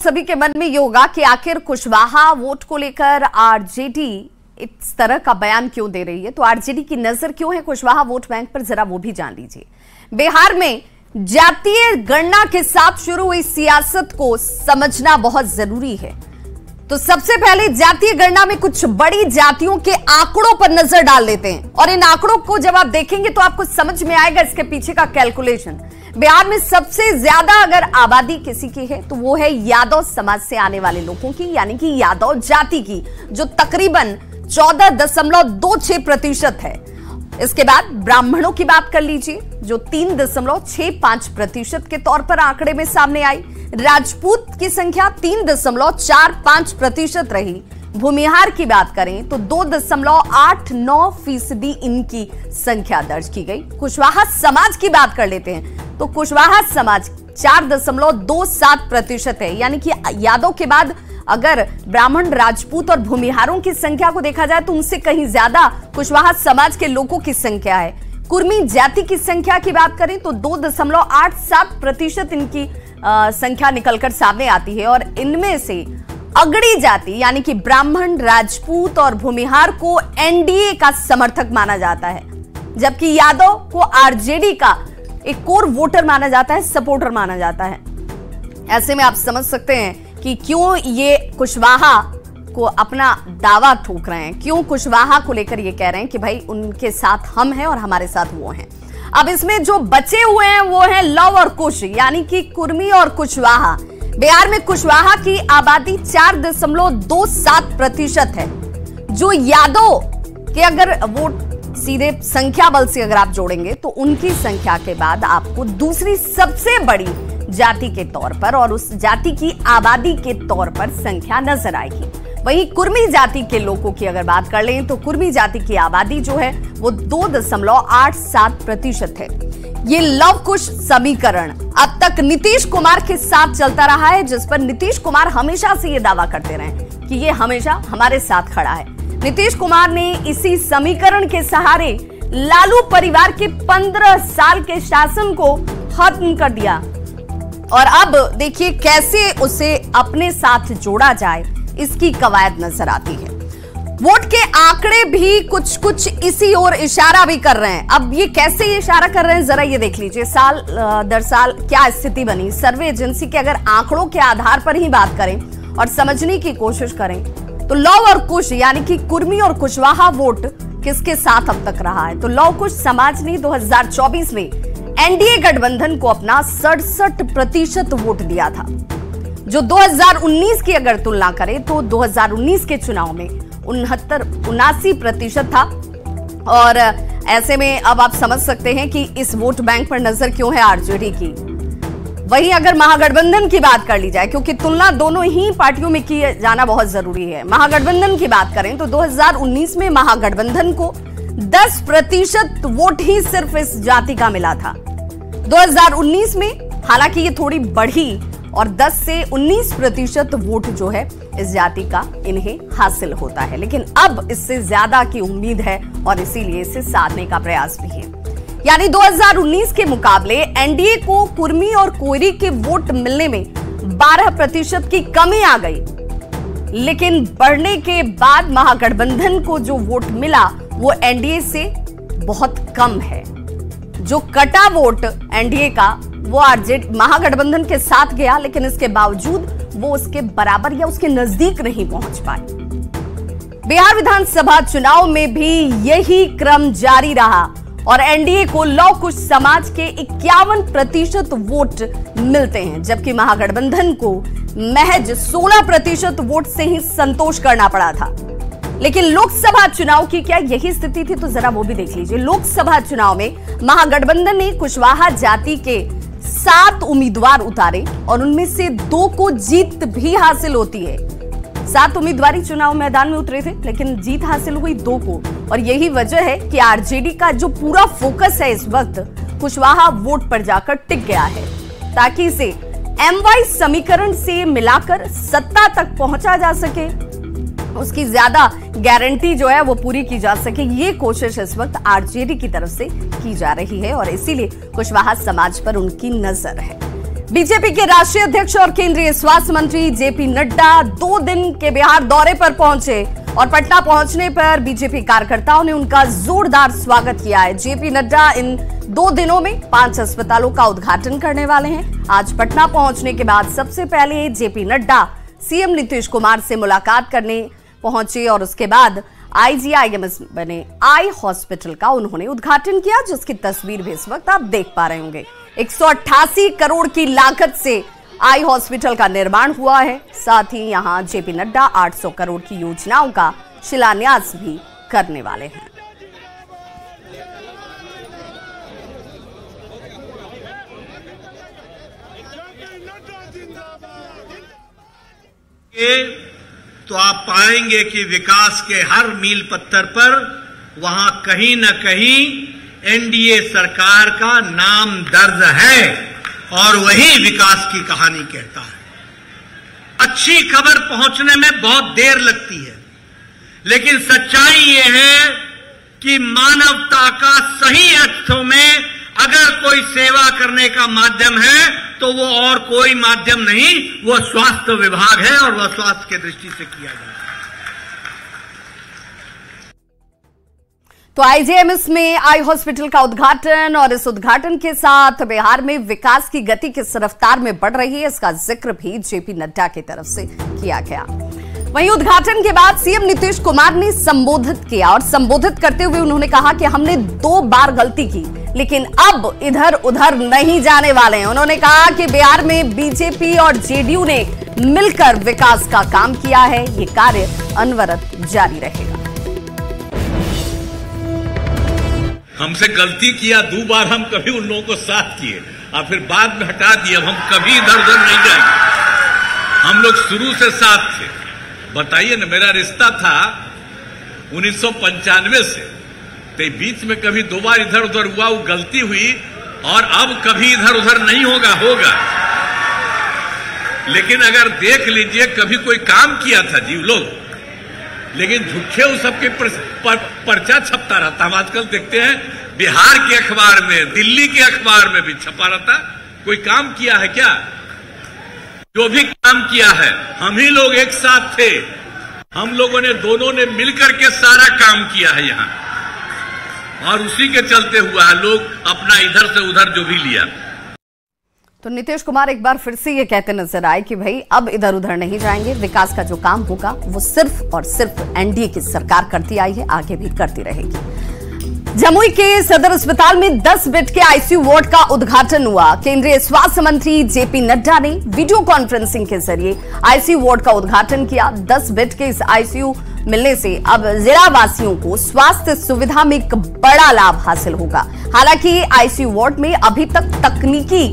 सभी के मन में ये होगा कि आखिर कुशवाहा वोट को लेकर आरजेडी इस तरह का बयान क्यों दे रही है, तो आरजेडी की नजर क्यों है कुशवाहा वोट बैंक पर, जरा वो भी जान लीजिए। बिहार में जातीय गणना के साथ शुरू हुई सियासत को समझना बहुत जरूरी है। तो सबसे पहले जातीय गणना में कुछ बड़ी जातियों के आंकड़ों पर नजर डाल लेते हैं और इन आंकड़ों को जब आप देखेंगे तो आपको समझ में आएगा इसके पीछे का कैलकुलेशन। बिहार में सबसे ज्यादा अगर आबादी किसी की है तो वो है यादव समाज से आने वाले लोगों की, यानी कि यादव जाति की, जो तकरीबन 14.26% है। इसके बाद ब्राह्मणों की बात कर लीजिए जो 3.65% के तौर पर आंकड़े में सामने आई। राजपूत की संख्या 3.45% रही। भूमिहार की बात करें तो 2.89% इनकी संख्या दर्ज की गई। कुशवाहा समाज की बात कर लेते हैं तो कुशवाहा समाज 4.27% है, यानी कि यादव के बाद अगर ब्राह्मण, राजपूत और भूमिहारों की संख्या को देखा जाए तो उनसे कहीं ज्यादा कुशवाहा समाज के लोगों की संख्या है। कुर्मी जाति की संख्या की बात करें तो 2.87% इनकी संख्या निकलकर सामने आती है और इनमें से अगड़ी जाति यानी कि ब्राह्मण, राजपूत और भूमिहार को एनडीए का समर्थक माना जाता है, जबकि यादव को आरजेडी का एक कोर वोटर माना जाता है, सपोर्टर माना जाता है। ऐसे में आप समझ सकते हैं कि क्यों ये कुशवाहा को अपना दावा ठोक रहे हैं, क्यों कुशवाहा को लेकर ये कह रहे हैं कि भाई उनके साथ हम हैं और हमारे साथ वो हैं। अब इसमें जो बचे हुए हैं वो है लव और कुश, यानी कि कुर्मी और कुशवाहा। बिहार में कुशवाहा की आबादी 4.27% है। जो यादव के अगर वोट सीधे संख्या बल से अगर आप जोड़ेंगे तो उनकी संख्या के बाद आपको दूसरी सबसे बड़ी जाति के तौर पर और उस जाति की आबादी के तौर पर संख्या नजर आएगी। वहीं कुर्मी जाति के लोगों की अगर बात कर लें तो कुर्मी जाति की आबादी जो है वो 2.87% है। ये लव कुश समीकरण अब तक नीतीश कुमार के साथ चलता रहा है, जिस पर नीतीश कुमार हमेशा से ये दावा करते रहे कि ये हमेशा हमारे साथ खड़ा है। नीतीश कुमार ने इसी समीकरण के सहारे लालू परिवार के 15 साल के शासन को खत्म कर दिया और अब देखिए कैसे उसे अपने साथ जोड़ा जाए, इसकी कवायद नजर आती है। वोट के आंकड़े भी कुछ इसी ओर इशारा भी कर रहे हैं। अब ये कैसे इशारा कर रहे हैं जरा ये देख लीजिए। साल दर साल क्या स्थिति बनी, सर्वे एजेंसी के अगर आंकड़ों के आधार पर ही बात करें और समझने की कोशिश करें तो लव और कुश यानी कि कुर्मी और कुशवाहा वोट किसके साथ अब तक रहा है, तो लव कुश समाज ने 2024 में एनडीए गठबंधन को अपना 67% वोट दिया था, जो 2019 की अगर तुलना करें तो 2019 के चुनाव में 79% था। और ऐसे में अब आप समझ सकते हैं कि इस वोट बैंक पर नजर क्यों है आरजेडी की। वहीं अगर महागठबंधन की बात कर ली जाए, क्योंकि तुलना दोनों ही पार्टियों में की जाना बहुत जरूरी है, महागठबंधन की बात करें तो 2019 में महागठबंधन को 10% वोट ही सिर्फ इस जाति का मिला था। 2019 में हालांकि ये थोड़ी बढ़ी और 10 से 19% वोट जो है इस जाति का इन्हें हासिल होता है, लेकिन अब इससे ज्यादा की उम्मीद है और इसीलिए इसे साधने का प्रयास भी है। यानी 2019 के मुकाबले एनडीए को कुर्मी और कोयरी के वोट मिलने में 12% की कमी आ गई, लेकिन बढ़ने के बाद महागठबंधन को जो वोट मिला वो एनडीए से बहुत कम है। जो कटा वोट एनडीए का वो आरजेडी महागठबंधन के साथ गया, लेकिन इसके बावजूद वो उसके बराबर या उसके नजदीक नहीं पहुंच पाए। बिहार विधानसभा चुनाव में भी यही क्रम जारी रहा और एनडीए को लव कुश समाज के 51% वोट मिलते हैं, जबकि महागठबंधन को महज 16% वोट से ही संतोष करना पड़ा था। लेकिन लोकसभा चुनाव की क्या यही स्थिति थी, तो जरा वो भी देख लीजिए। लोकसभा चुनाव में महागठबंधन ने कुशवाहा जाति के 7 उम्मीदवार उतारे और उनमें से 2 को जीत भी हासिल होती है। 7 उम्मीदवार चुनाव मैदान में उतरे थे, लेकिन जीत हासिल हुई 2 को, और यही वजह है कि आरजेडी का जो पूरा फोकस है इस वक्त कुशवाहा वोट पर जाकर टिक गया है, ताकि इसे एमवाई समीकरण से मिलाकर सत्ता तक पहुंचा जा सके, उसकी ज्यादा गारंटी जो है वो पूरी की जा सके। ये कोशिश इस वक्त आरजेडी की तरफ से की जा रही है और इसीलिए कुशवाहा समाज पर उनकी नजर है। बीजेपी के राष्ट्रीय अध्यक्ष और केंद्रीय स्वास्थ्य मंत्री जेपी नड्डा 2 दिन के बिहार दौरे पर पहुंचे और पटना पहुंचने पर बीजेपी कार्यकर्ताओं ने उनका जोरदार स्वागत किया है। जेपी नड्डा इन 2 दिनों में 5 अस्पतालों का उद्घाटन करने वाले हैं। आज पटना पहुंचने के बाद सबसे पहले जेपी नड्डा सीएम नीतीश कुमार से मुलाकात करने पहुंचे और उसके बाद आईजीआईएमएस बने आई हॉस्पिटल का उन्होंने उद्घाटन किया, जिसकी तस्वीर भी इस वक्त आप देख पा रहे होंगे। 188 करोड़ की लागत से आई हॉस्पिटल का निर्माण हुआ है। साथ ही यहां जेपी नड्डा 800 करोड़ की योजनाओं का शिलान्यास भी करने वाले हैं। तो आप पाएंगे कि विकास के हर मील पत्थर पर वहां कहीं न कहीं एनडीए सरकार का नाम दर्ज है और वही विकास की कहानी कहता है। अच्छी खबर पहुंचने में बहुत देर लगती है, लेकिन सच्चाई ये है कि मानवता का सही अर्थों में अगर कोई सेवा करने का माध्यम है तो वो और कोई माध्यम नहीं, वो स्वास्थ्य विभाग है और वह स्वास्थ्य की दृष्टि से किया जाता है। तो आईजीआईएमएस में आई हॉस्पिटल का उद्घाटन और इस उद्घाटन के साथ बिहार में विकास की गति किस रफ्तार में बढ़ रही है, इसका जिक्र भी जेपी नड्डा की तरफ से किया गया। वहीं उद्घाटन के बाद सीएम नीतीश कुमार ने संबोधित किया और संबोधित करते हुए उन्होंने कहा कि हमने 2 बार गलती की, लेकिन अब इधर उधर नहीं जाने वाले हैं। उन्होंने कहा कि बिहार में बीजेपी और जेडीयू ने मिलकर विकास का काम किया है, ये कार्य अनवरत जारी रहेगा। हमसे गलती किया 2 बार, हम कभी उन लोगों को साथ किए और फिर बाद में हटा दिए। हम कभी इधर उधर नहीं जाएंगे, हम लोग शुरू से साथ थे। बताइए ना, मेरा रिश्ता था 1995 से, तो बीच में कभी 2 बार इधर उधर हुआ, वो गलती हुई और अब कभी इधर उधर नहीं होगा। लेकिन अगर देख लीजिए, कभी कोई काम किया था जी लोग, लेकिन झूठे उस सबके पर्चा छपता रहता। हम आजकल देखते हैं बिहार के अखबार में, दिल्ली के अखबार में भी छपा रहता। कोई काम किया है क्या? जो भी काम किया है हम ही लोग एक साथ थे, हम लोगों ने दोनों ने मिलकर के सारा काम किया है यहां, और उसी के चलते हुआ लोग अपना इधर से उधर जो भी लिया। तो नीतीश कुमार एक बार फिर से ये कहते नजर आए कि भाई अब इधर उधर नहीं जाएंगे, विकास का जो काम होगा वो सिर्फ और सिर्फ एनडीए की सरकार करती आई है, आगे भी करती रहेगी। जमुई के सदर अस्पताल में 10 बेड के आईसीयू वार्ड का उद्घाटन हुआ। केंद्रीय स्वास्थ्य मंत्री जेपी नड्डा ने वीडियो कॉन्फ्रेंसिंग के जरिए आईसीयू वार्ड का उद्घाटन किया। 10 बेड के इस आईसीयू मिलने से अब जिला वासियों को स्वास्थ्य सुविधा में एक बड़ा लाभ हासिल होगा। हालांकि आईसीयू वार्ड में अभी तक तकनीकी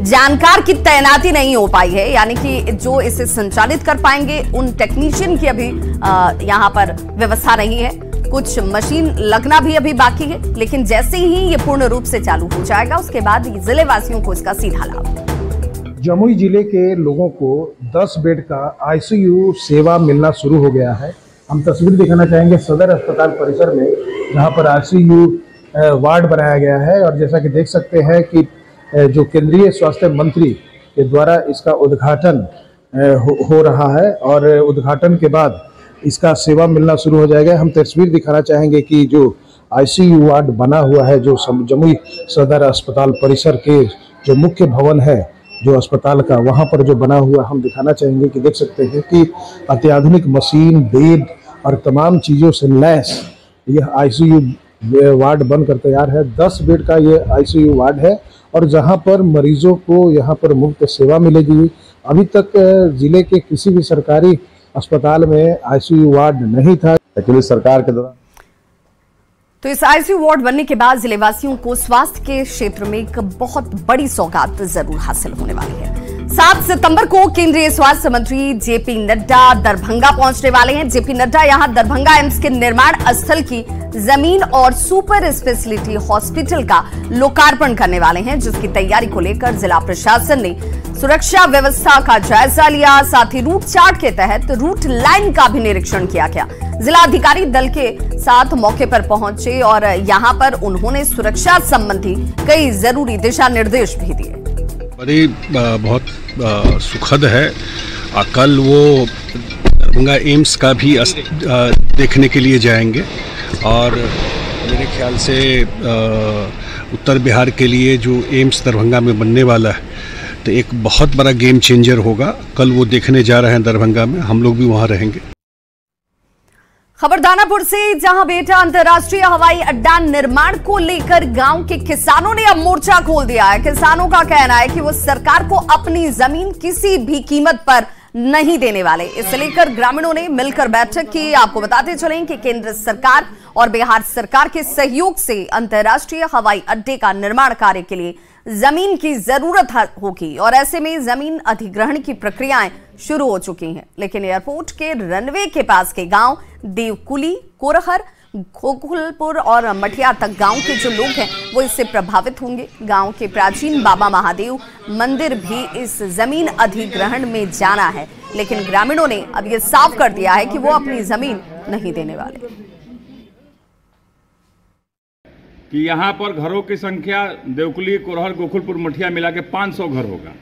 जानकार की तैनाती नहीं हो पाई है, यानी कि जो इसे संचालित कर पाएंगे उन टेक्नीशियन की अभी यहां पर व्यवस्था नहीं है। कुछ मशीन लगना भी अभी बाकी है, लेकिन जैसे ही ये पूर्ण रूप से चालू हो जाएगा उसके बाद जिले वासियों को इसका सीधा लाभ। जमुई जिले के लोगों को 10 बेड का आईसीयू सेवा मिलना शुरू हो गया है। हम तस्वीर दिखाना चाहेंगे सदर अस्पताल परिसर में, जहां पर आईसीयू वार्ड बनाया गया है। और जैसा कि देख सकते हैं कि जो केंद्रीय स्वास्थ्य मंत्री के द्वारा इसका उद्घाटन हो रहा है और उद्घाटन के बाद इसका सेवा मिलना शुरू हो जाएगा। हम तस्वीर दिखाना चाहेंगे कि जो आईसीयू वार्ड बना हुआ है, जो जमुई सदर अस्पताल परिसर के जो मुख्य भवन है जो अस्पताल का, वहां पर जो बना हुआ हम दिखाना चाहेंगे कि देख सकते हैं कि अत्याधुनिक मशीन, बेड और तमाम चीज़ों से लैस यह आईसीयू वार्ड बनकर तैयार है। 10 बेड का ये आईसीयू वार्ड है और जहां पर मरीजों को यहाँ पर मुफ्त सेवा मिलेगी। अभी तक जिले के किसी भी सरकारी अस्पताल में आईसीयू वार्ड नहीं था। एक्चुअली सरकार के दौरान तो इस आईसीयू वार्ड बनने के बाद जिलेवासियों को स्वास्थ्य के क्षेत्र में एक बहुत बड़ी सौगात जरूर हासिल होने वाली है। 7 सितंबर को केंद्रीय स्वास्थ्य मंत्री जेपी नड्डा दरभंगा पहुंचने वाले हैं। जेपी नड्डा यहां दरभंगा एम्स के निर्माण स्थल की जमीन और सुपर स्पेशलिटी हॉस्पिटल का लोकार्पण करने वाले हैं, जिसकी तैयारी को लेकर जिला प्रशासन ने सुरक्षा व्यवस्था का जायजा लिया। साथ ही रूट चार्ट के तहत रूट लाइन का भी निरीक्षण किया गया। जिला अधिकारी दल के साथ मौके पर पहुंचे और यहां पर उन्होंने सुरक्षा संबंधी कई जरूरी दिशा निर्देश भी दिए। बड़ी बहुत सुखद है। कल वो दरभंगा एम्स का भी देखने के लिए जाएंगे और मेरे ख्याल से उत्तर बिहार के लिए जो एम्स दरभंगा में बनने वाला है तो एक बहुत बड़ा गेम चेंजर होगा। कल वो देखने जा रहे हैं दरभंगा में, हम लोग भी वहाँ रहेंगे। खबर दानापुर से, जहां बेटा अंतर्राष्ट्रीय हवाई अड्डा निर्माण को लेकर गांव के किसानों ने अब मोर्चा खोल दिया है। किसानों का कहना है कि वो सरकार को अपनी जमीन किसी भी कीमत पर नहीं देने वाले। इसे लेकर ग्रामीणों ने मिलकर बैठक की। आपको बताते चलें कि केंद्र सरकार और बिहार सरकार के सहयोग से अंतर्राष्ट्रीय हवाई अड्डे का निर्माण कार्य के लिए जमीन की जरूरत होगी और ऐसे में जमीन अधिग्रहण की प्रक्रियाएं शुरू हो चुकी हैं। लेकिन एयरपोर्ट के रनवे के पास के गांव देवकुली, कोरहर, गोकुलपुर और मठिया तक गांव के जो लोग हैं वो इससे प्रभावित होंगे। गांव के प्राचीन बाबा महादेव मंदिर भी इस जमीन अधिग्रहण में जाना है, लेकिन ग्रामीणों ने अब ये साफ कर दिया है कि वो अपनी जमीन नहीं देने वाले। कि यहाँ पर घरों की संख्या देवकुली, कोरहर, गोकुलपुर, मठिया मिला के 500 घर होगा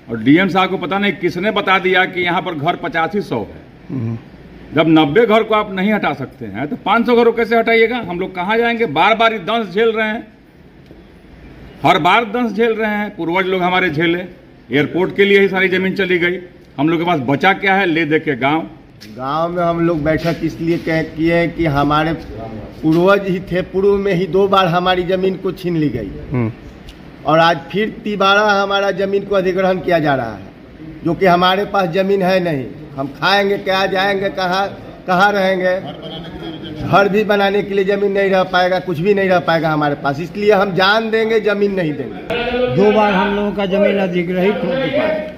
और डीएम साहब को पता नहीं किसने बता दिया कि यहाँ पर घर 8500 है। जब 90 घर को आप नहीं हटा सकते हैं तो 500 घरों कैसे हटाइएगा? हम लोग कहाँ जाएंगे? बार बार दंश झेल रहे हैं, हर बार दंश झेल रहे हैं। पूर्वज लोग हमारे झेले, एयरपोर्ट के लिए ही सारी जमीन चली गई। हम लोग के पास बचा क्या है? ले दे के गाँव में हम लोग बैठक इसलिए किए कि हमारे पूर्वज ही थे, पूर्व में ही 2 बार हमारी जमीन को छीन ली गई और आज फिर तिबारा हमारा जमीन को अधिग्रहण किया जा रहा है, जो कि हमारे पास जमीन है नहीं। हम खाएंगे क्या, जाएंगे कहाँ रहेंगे? घर भी बनाने के लिए जमीन नहीं रह पाएगा, कुछ भी नहीं रह पाएगा हमारे पास। इसलिए हम जान देंगे, जमीन नहीं देंगे। 2 बार हम लोगों का जमीन अधिग्रहित हो चुका है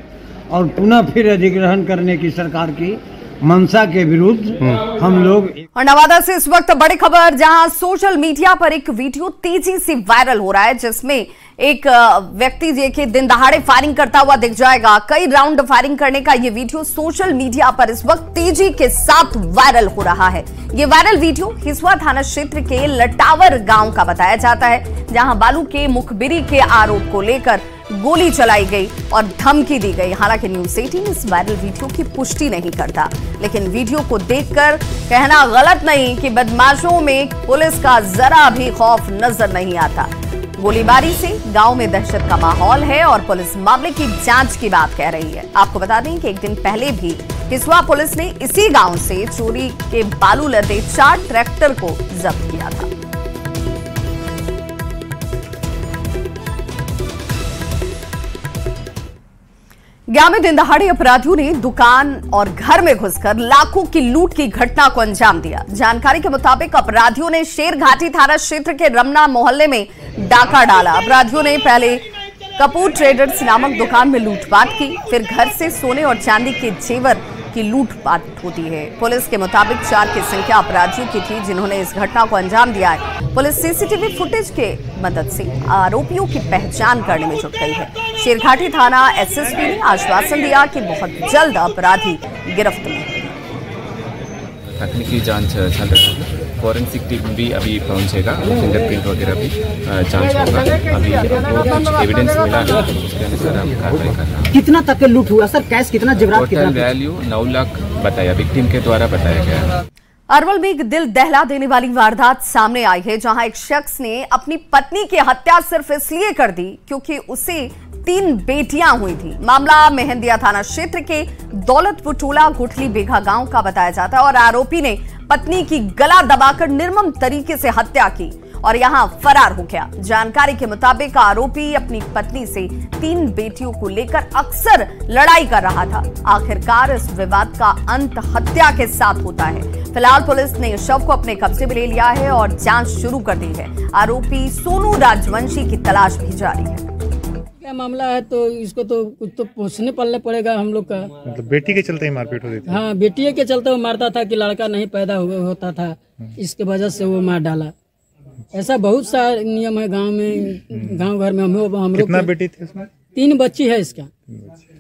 और पुनः फिर अधिग्रहण करने की सरकार की मंशा के विरुद्ध हम लोग। और नवादा से इस वक्त बड़ी खबर, जहां सोशल मीडिया पर एक वीडियो तेजी से वायरल हो रहा है जिसमें एक व्यक्ति देखिए दिन दहाड़े फायरिंग करता हुआ दिख जाएगा। कई राउंड फायरिंग करने का ये वीडियो सोशल मीडिया पर इस वक्त तेजी के साथ वायरल हो रहा है। ये वायरल वीडियो हिसुआ थाना क्षेत्र के लटावर गांव का बताया जाता है, जहां बालू के मुखबिरी के आरोप को लेकर गोली चलाई गई और धमकी दी गई। हालांकि न्यूज़ 18 इस वायरल वीडियो की पुष्टि नहीं करता, लेकिन वीडियो को देखकर कहना गलत नहीं कि बदमाशों में पुलिस का जरा भी खौफ नजर नहीं आता। गोलीबारी से गांव में दहशत का माहौल है और पुलिस मामले की जांच की बात कह रही है। आपको बता दें कि एक दिन पहले भी हिसुआ पुलिस ने इसी गांव से चोरी के बालू लदे 4 ट्रैक्टर को जब्त किया था। गया में दिन दहाड़े अपराधियों ने दुकान और घर में घुसकर लाखों की लूट की घटना को अंजाम दिया। जानकारी के मुताबिक अपराधियों ने शेरघाटी थाना क्षेत्र के रमना मोहल्ले में डाका डाला। अपराधियों ने पहले कपूर ट्रेडर्स नामक दुकान में लूटपाट की, फिर घर से सोने और चांदी के जेवर की लूटपाट होती है। पुलिस के मुताबिक 4 की संख्या अपराधियों की थी जिन्होंने इस घटना को अंजाम दिया है। पुलिस सीसीटीवी फुटेज के मदद से आरोपियों की पहचान करने में जुट गई है। शेरघाटी थाना एसएसपी ने आश्वासन दिया कि बहुत जल्द अपराधी गिरफ्त में। तकनीकी जांच चल रही है, फॉरेंसिक टीम भी अभी पहुंचेगा, फिंगरप्रिंट वगैरह भी जांच होगा। अभी कुछ एविडेंस मिला है, उसके अनुसार हम कार्रवाई कर रहे हैं। कितना तक लूट हुआ सर? कैश कितना, जेवरात कितना? टोटल वैल्यू 9 लाख बताया, विक्टिम के द्वारा बताया गया है। अरवल में एक दिल दहला देने वाली वारदात सामने आई है, जहां एक शख्स ने अपनी पत्नी की हत्या सिर्फ इसलिए कर दी क्योंकि उसे 3 बेटियां हुई थी। मामला मेहंदिया थाना क्षेत्र के दौलतपुर टोला गुठली बेघा गांव का बताया जाता है और आरोपी ने पत्नी की गला दबाकर निर्मम तरीके से हत्या की और यहां फरार हो गया। जानकारी के मुताबिक आरोपी अपनी पत्नी से 3 बेटियों को लेकर अक्सर लड़ाई कर रहा था। आखिरकार इस विवाद का अंत हत्या के साथ होता है। फिलहाल पुलिस ने शव को अपने कब्जे में ले लिया है और जांच शुरू कर दी है। आरोपी सोनू राजवंशी की तलाश भी जारी है। क्या मामला है तो इसको तो कुछ तो पूछने पड़ने पड़ेगा हम लोग का। मतलब बेटी के चलते ही मारपीट होती थी? हाँ, बेटी के चलते वो मारता था कि लड़का नहीं पैदा होता था, इसके वजह से वो मार डाला। ऐसा बहुत सा नियम है गांव में, गांव घर में। हम लोग कितना बेटी थी उसमें? 3 बच्ची है इसका।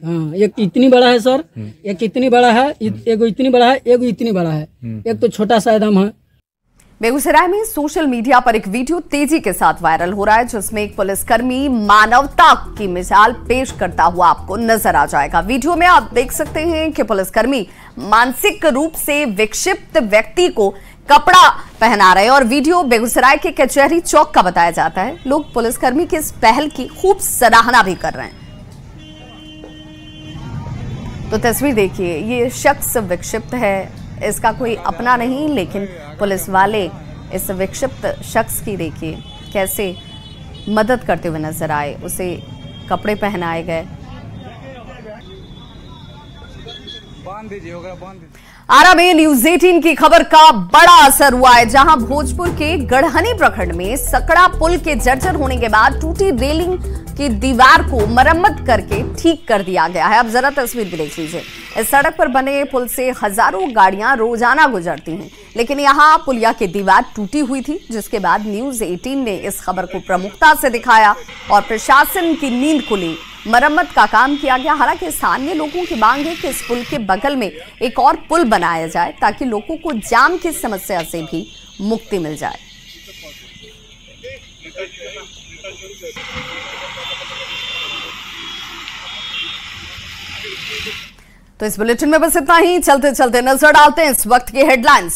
हाँ, एक इतनी बड़ा है सर, एक इतनी बड़ा है, एक इतनी बड़ा है, एक इतनी बड़ा है, एक तो छोटा सा एकदम है। बेगूसराय में सोशल मीडिया पर एक वीडियो तेजी के साथ वायरल हो रहा है, जिसमें एक पुलिसकर्मी मानवता की मिसाल पेश करता हुआ आपको नजर आ जाएगा। वीडियो में आप देख सकते हैं कि पुलिसकर्मी मानसिक रूप से विक्षिप्त व्यक्ति को कपड़ा पहना रहे हैं और वीडियो बेगूसराय के कचहरी चौक का बताया जाता है। लोग पुलिसकर्मी की इस पहल की खूब सराहना भी कर रहे हैं। तो तस्वीर देखिए, ये शख्स विक्षिप्त है, इसका कोई अपना नहीं, लेकिन पुलिस वाले इस विक्षिप्त शख्स की देखिए कैसे मदद करते हुए नजर आए, उसे कपड़े पहनाए गए। आरा में न्यूज 18 की खबर का बड़ा असर हुआ है, जहां भोजपुर के गढ़हनी प्रखंड में सकड़ा पुल के जर्जर होने के बाद टूटी रेलिंग की दीवार को मरम्मत करके ठीक कर दिया गया है। अब जरा तस्वीर भी देख लीजिए। इस सड़क पर बने पुल से हजारों गाड़ियां रोजाना गुजरती हैं, लेकिन यहां पुलिया की दीवार टूटी हुई थी, जिसके बाद न्यूज 18 ने इस खबर को प्रमुखता से दिखाया और प्रशासन की नींद खुली। मरम्मत का काम किया गया। हालांकि स्थानीय लोगों की मांग है कि इस पुल के बगल में एक और पुल बनाया जाए, ताकि लोगों को जाम की समस्या से भी मुक्ति मिल जाए। तो इस बुलेटिन में बस इतना ही। चलते चलते नजर डालते हैं इस वक्त की हेडलाइंस।